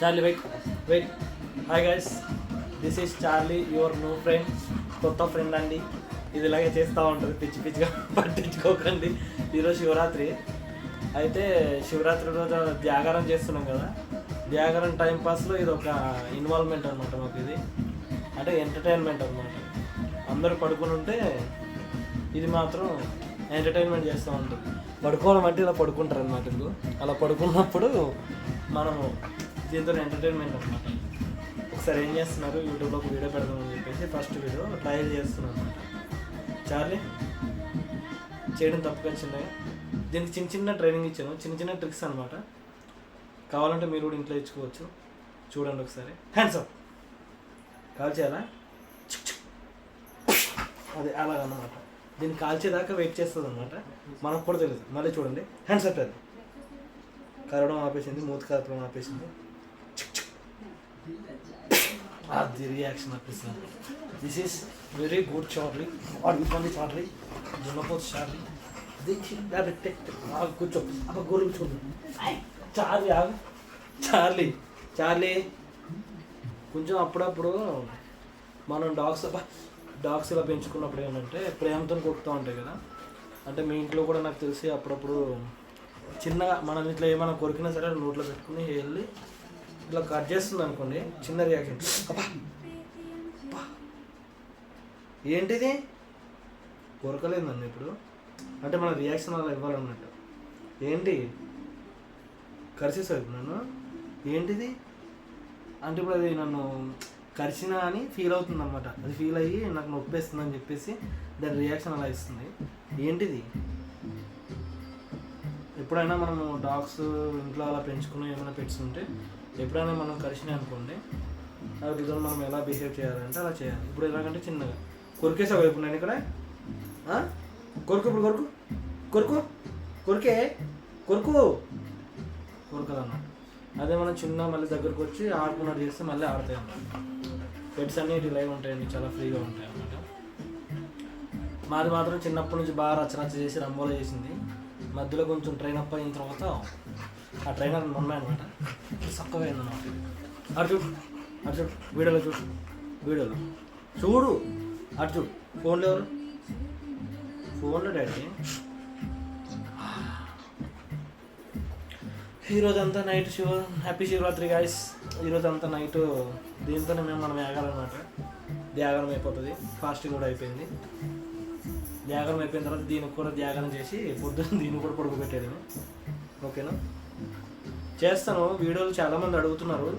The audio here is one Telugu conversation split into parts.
Charlie wait. Hi guys, this is Charlie, your new friend. కొత్త ఫ్రెండ్ అండి. ఇది ఇలాగే చేస్తూ ఉంటుంది, పిచ్చి పిచ్చిగా పట్టించుకోకండి. ఈరోజు శివరాత్రి అయితే శివరాత్రి రోజు జాగారం చేస్తున్నాం కదా. జాగారం టైంపాస్లో ఇది ఒక ఇన్వాల్వ్మెంట్ అనమాట మాకు. ఇది అంటే ఎంటర్టైన్మెంట్ అనమాట. అందరూ పడుకుని ఉంటే ఇది మాత్రం ఎంటర్టైన్మెంట్ చేస్తూ ఉంటుంది. పడుకోవడం అంటే ఇలా పడుకుంటారు అనమాట. ఇది అలా పడుకున్నప్పుడు మనము దీంతో ఎంటర్టైన్మెంట్ అనమాట. ఒకసారి ఏం చేస్తున్నారు, యూట్యూబ్లో ఒక వీడియో పెడదామని చెప్పేసి ఫస్ట్ వీడియో ట్రయల్ చేస్తున్నాను అనమాట. చార్లీ చేయడం తప్పుగా చిన్నగా, దీనికి చిన్న చిన్న ట్రైనింగ్ ఇచ్చాను, చిన్న చిన్న ట్రిక్స్ అనమాట. కావాలంటే మీరు కూడా ఇంట్లో ఇచ్చుకోవచ్చు. చూడండి ఒకసారి. హ్యాండ్స్ అప్ కాల్ చేయాలా, అదే అలాగన్నమాట. దీన్ని కాల్చేదాకా వెయిట్ చేస్తుంది అనమాట. మనకు కూడా తెలియదు. మళ్ళీ చూడండి, హ్యాండ్స్ అప్. అది కరవడం ఆపేసింది, మూతి కరపడం ఆపేసింది. అది రియాక్షన్ ఆపేసింది. This is very good Charlie. ఇబ్బంది చార్లీ, దున్నపోతు చార్లీ. కూర్చో అబ్బా, గోరు కూర్చోండి. చార్లీ ఆగు. చార్లీ కొంచెం అప్పుడప్పుడు మనం డాగ్స్ ఇలా పెంచుకున్నప్పుడు ఏంటంటే ప్రేమతో కొడుతూ ఉంటాయి కదా. అంటే మీ ఇంట్లో కూడా నాకు తెలిసి అప్పుడప్పుడు చిన్నగా మనం ఇట్లా ఏమైనా కొరికినా సరే నోట్లో పెట్టుకుని వెళ్ళి ఇట్లా కట్ చేస్తుంది అనుకోండి, చిన్న రియాక్షన్. అబ్బా ఏంటిది కొరకలేదు నన్ను ఇప్పుడు, అంటే మన రియాక్షన్ అలా ఇవ్వాలన్నట్టు. ఏంటి కరిచేసారు నన్ను, ఏంటిది అంటే ఇప్పుడు అది నన్ను కరిచినా అని ఫీల్ అవుతుంది అనమాట. అది ఫీల్ అయ్యి నాకు నొప్పేస్తుంది అని చెప్పేసి దాని రియాక్షన్ అలా ఇస్తుంది. ఏంటిది, ఎప్పుడైనా మనము డాగ్స్ ఇంట్లో అలా పెంచుకుని ఏమైనా పెట్స్ ఉంటే ఎప్పుడైనా మనం కరిచినాయి అనుకోండి, అది రిజల్ట్ మనం ఎలా బిహేవ్ చేయాలంటే అలా చేయాలి. ఇప్పుడు ఎలాగంటే చిన్నగా కొరికేసావు ఇప్పుడు నేను ఇక్కడ కొరుకు, ఇప్పుడు కొరకదన్నమాట. అదే మనం చిన్న మళ్ళీ దగ్గరకు వచ్చి ఆడుకున్నట్టు చేస్తే మళ్ళీ ఆడతాయి అన్నమాట. పెట్స్ అన్నీ లైవ్ ఉంటాయండి, చాలా ఫ్రీగా ఉంటాయి అన్నమాట. మాది మాత్రం చిన్నప్పటి నుంచి బాగా రచ్చరచ్చ చేసి రంబోలో చేసింది. మధ్యలో కొంచెం ట్రైన్ అప్ అయిన తర్వాత ఆ ట్రైనర్ ఉన్నాయన్నమాట, చక్కగా అయిందన్నమాట. అటు చూడు వీడియోలో చూడు అటు చూడు. ఫోన్లో ఎవరు? ఫోన్లో డాడీ. ఈరోజంతా నైట్ హ్యాపీ శివరాత్రి గాయస్. ఈరోజంతా నైట్ దీంతోనే మనం ఏగాలన్నమాట. ధ్యాగరం అయిపోతుంది, ఫాస్టింగ్ కూడా అయిపోయింది. ధ్యాగరం అయిపోయిన తర్వాత దీనికి కూడా ధ్యాగరం చేసి పొద్దున్న దీన్ని కూడా పడుకోబెట్టేది. ఓకేనా, చేస్తాను. వీడియోలు చాలామంది అడుగుతున్నారు,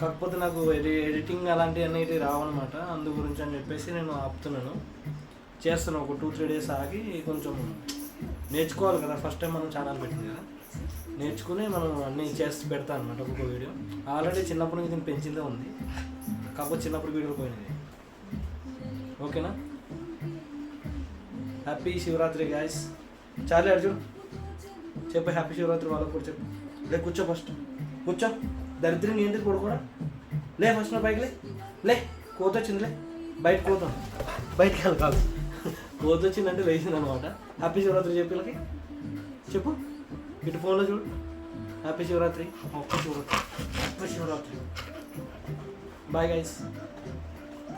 కాకపోతే నాకు ఎడిటింగ్ అలాంటివన్నీ రావన్నమాట. అందు గురించి అని చెప్పేసి నేను ఆపుతున్నాను. చేస్తాను ఒక 2-3 డేస్ ఆగి, కొంచెం నేర్చుకోవాలి కదా. ఫస్ట్ టైం మనం ఛానల్ పెట్టింది కదా, నేర్చుకుని మనం అన్నీ చేసి పెడతాను అనమాట. ఒక్కొక్క వీడియో ఆల్రెడీ చిన్నప్పటి నుంచి దీన్ని పెంచిందే ఉంది, కాకపోతే చిన్నప్పుడు వీడియో పోయినది. ఓకేనా, happy Shivaratri guys. Charlie Arjun చెప్పు హ్యాపీ శివరాత్రి వాళ్ళకు కూడా చెప్పు. లే కూర్చో, ఫస్ట్ కూర్చో. దరిద్రం ఏంటి కూడా లే, ఫస్ట్ నా బైక్ లే. కోత వచ్చిందిలే, బయటికి వెళ్ళాలి. కోత వచ్చిందంటే వేసింది అనమాట. హ్యాపీ శివరాత్రి చెప్పి వీళ్ళకి చెప్పు. ఇటు ఫోన్లో చూడు. హ్యాపీ శివరాత్రి. Bye guys.